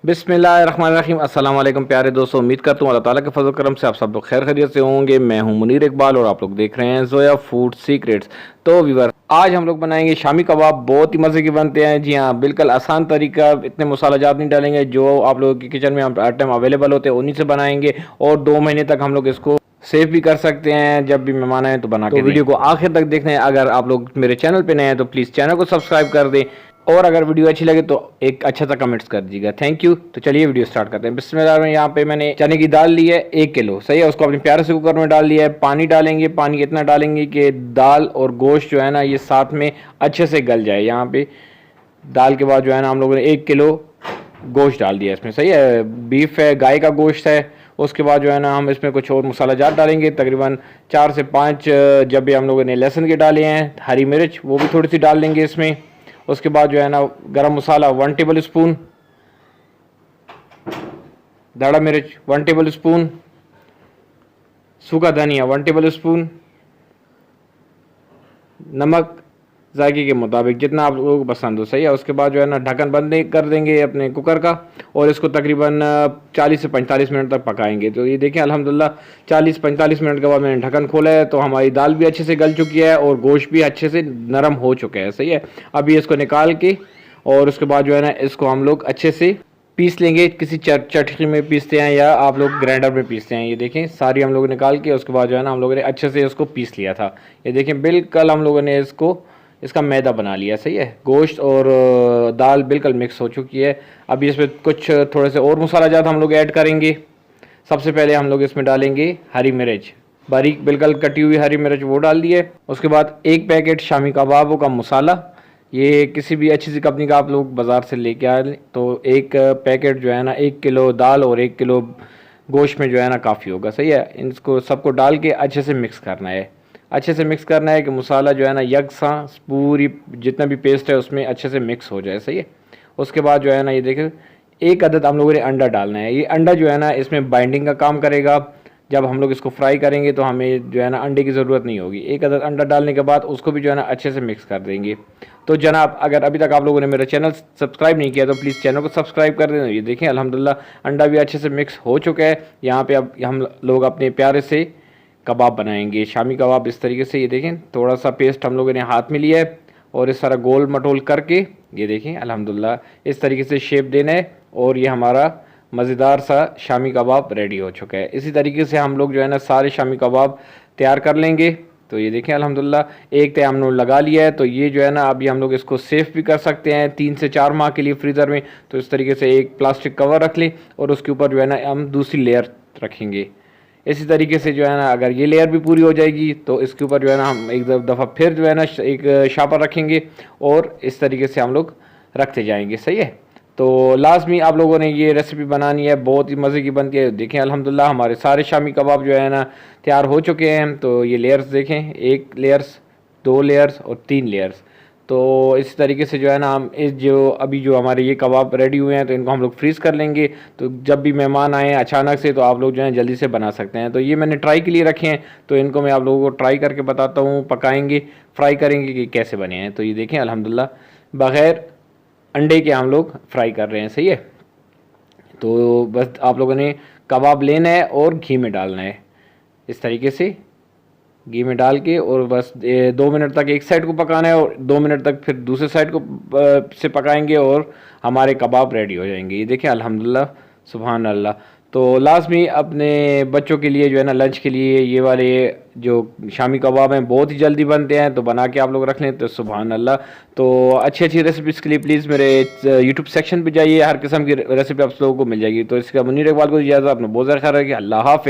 बिस्मिल्लाहिर्रहमानिर्रहीम। अस्सलाम वालेकुम प्यारे दोस्तों, उम्मीद करता हूँ अल्लाह ताला के फजल करम से आप सब लोग खैर खैरियत से होंगे। मैं हूँ मुनीर इकबाल और आप लोग देख रहे हैं जोया फूड सीक्रेट्स। तो व्यूअर, आज हम लोग बनाएंगे शामी कबाब। बहुत ही मज़े के बनते हैं। जी हाँ, बिल्कुल आसान तरीका, इतने मसाला जात नहीं डालेंगे। जो आप लोगों के किचन में हर टाइम अवेलेबल होते हैं उन्हीं से बनाएंगे और 2 महीने तक हम लोग इसको सेव भी कर सकते हैं। जब भी मेहमान आए तो बना के दें। वीडियो को आखिर तक देखना है। अगर आप लोग मेरे चैनल पे नए हैं तो प्लीज़ चैनल को सब्सक्राइब कर दें और अगर वीडियो अच्छी लगे तो एक अच्छा सा कमेंट्स कर दीजिएगा। Thank you. तो चलिए वीडियो स्टार्ट करते हैं। बिस्मिल्लाह में यहाँ पे मैंने चने की दाल ली है 1 किलो, सही है। उसको अपने प्यारे से कुकर में डाल लिया है। पानी डालेंगे, पानी इतना डालेंगे कि दाल और गोश्त जो है ना ये साथ में अच्छे से गल जाए। यहाँ पे दाल के बाद जो है ना हम लोगों ने 1 किलो गोश्त डाल दिया इसमें, सही है। बीफ है, गाय का गोश्त है। उसके बाद जो है ना हम इसमें कुछ और मसाला जात डालेंगे, तकरीबन 4 से 5 जब भी हम लोगों ने लहसुन के डाले हैं, हरी मिर्च वो भी थोड़ी सी डाल देंगे इसमें। उसके बाद जो है ना गरम मसाला 1 टेबल स्पून, दाड़ा मिर्च 1 टेबल स्पून, सूखा धनिया 1 टेबल स्पून, नमक जायके के मुताबिक जितना आप लोगों को पसंद हो, सही है। उसके बाद जो है ना ढक्कन बंद कर देंगे अपने कुकर का और इसको तकरीबन 40 से 45 मिनट तक पकाएंगे। तो ये देखें अल्हम्दुलिल्लाह 40-45 मिनट के बाद मैंने ढक्कन खोला है तो हमारी दाल भी अच्छे से गल चुकी है और गोश्त भी अच्छे से नरम हो चुका है, सही है। अभी इसको निकाल के और उसके बाद जो है ना इसको हम लोग अच्छे से पीस लेंगे। किसी चटनी में पीसते हैं या आप लोग ग्राइंडर में पीसते हैं। ये देखें सारी हम लोग निकाल के उसके बाद जो है ना हम लोगों ने अच्छे से इसको पीस लिया था। ये देखें बिल्कुल हम लोगों ने इसका मैदा बना लिया, सही है। गोश्त और दाल बिल्कुल मिक्स हो चुकी है। अभी इसमें कुछ थोड़े से और मसाला जात हम लोग ऐड करेंगे। सबसे पहले हम लोग इसमें डालेंगे हरी मिर्च, बारीक बिल्कुल कटी हुई हरी मिर्च वो डाल दिए। उसके बाद 1 पैकेट शामी कबाबों का मसाला, ये किसी भी अच्छी सी कंपनी का आप लोग बाज़ार से लेके आए तो एक पैकेट जो है ना 1 किलो दाल और 1 किलो गोश्त में जो है ना काफ़ी होगा, सही है। इसको सबको डाल के अच्छे से मिक्स करना है। अच्छे से मिक्स करना है कि मसाला जो है ना यकसा पूरी जितना भी पेस्ट है उसमें अच्छे से मिक्स हो जाए, सही है। उसके बाद जो है ना ये देखें 1 अदद हम लोगों ने अंडा डालना है। ये अंडा जो है ना इसमें बाइंडिंग का काम करेगा। जब हम लोग इसको फ्राई करेंगे तो हमें जो है ना अंडे की ज़रूरत नहीं होगी। 1 अदद अंडा डालने के बाद उसको भी जो है ना अच्छे से मिक्स कर देंगे। तो जनाब, अगर अभी तक आप लोगों ने मेरा चैनल सब्सक्राइब नहीं किया तो प्लीज़ चैनल को सब्सक्राइब कर दें। ये देखें अल्हम्दुलिल्लाह अंडा भी अच्छे से मिक्स हो चुका है। यहाँ पे अब हम लोग अपने प्यारे से कबाब बनाएंगे, शामी कबाब। इस तरीके से ये देखें थोड़ा सा पेस्ट हम लोगों ने हाथ में लिया है और इस तरह गोल मटोल करके ये देखें अल्हम्दुलिल्लाह इस तरीके से शेप देना है और ये हमारा मज़ेदार सा शामी कबाब रेडी हो चुका है। इसी तरीके से हम लोग जो है ना सारे शामी कबाब तैयार कर लेंगे। तो ये देखें अल्हम्दुलिल्लाह एक तय हमने लगा लिया है। तो ये जो है ना अभी हम लोग इसको सेफ भी कर सकते हैं 3 से 4 माह के लिए फ्रीज़र में। तो इस तरीके से एक प्लास्टिक कवर रख लें और उसके ऊपर जो है ना हम दूसरी लेयर रखेंगे। इसी तरीके से जो है ना अगर ये लेयर भी पूरी हो जाएगी तो इसके ऊपर जो है ना हम एक दफ़ा फिर जो है ना एक शापर रखेंगे और इस तरीके से हम लोग रखते जाएंगे, सही है। तो लाजमी आप लोगों ने ये रेसिपी बनानी है, बहुत ही मज़े की बनती है। देखें अल्हम्दुलिल्लाह हमारे सारे शामी कबाब जो है ना तैयार हो चुके हैं। तो ये लेयर्स देखें, 1 लेयर्स, 2 लेयर्स और 3 लेयर्स। तो इस तरीके से जो है ना हम इस जो अभी जो हमारे ये कबाब रेडी हुए हैं तो इनको हम लोग फ्रीज़ कर लेंगे। तो जब भी मेहमान आएँ अचानक से तो आप लोग जो है जल्दी से बना सकते हैं। तो ये मैंने ट्राई के लिए रखे हैं तो इनको मैं आप लोगों को ट्राई करके बताता हूँ, पकाएंगे, फ्राई करेंगे कि कैसे बने हैं। तो ये देखें अल्हम्दुलिल्लाह बग़ैर अंडे के हम लोग फ्राई कर रहे हैं, सही है। तो बस आप लोगों ने कबाब लेना है और घी में डालना है। इस तरीके से घी में डाल के और बस 2 मिनट तक एक साइड को पकाना है और 2 मिनट तक फिर दूसरे साइड को से पकाएंगे और हमारे कबाब रेडी हो जाएंगे। ये देखें अल्हम्दुलिल्लाह सुभान अल्लाह। तो लाजमी अपने बच्चों के लिए जो है ना लंच के लिए ये वाले जो शामी कबाब हैं बहुत ही जल्दी बनते हैं। तो बना के आप लोग रख लें तो सुभान अल्लाह। तो अच्छी अच्छी रेसिपीज़ के लिए प्लीज़ मेरे यूट्यूब सेक्शन पे जाइए, हर किस्म की रेसिपी आप लोगों को मिल जाएगी। तो इसका मुनीर इकबाल को इजाज़त, अपना बहुत ज़्यादा ख्याल रखिए। अल्लाह हाफ़िज़।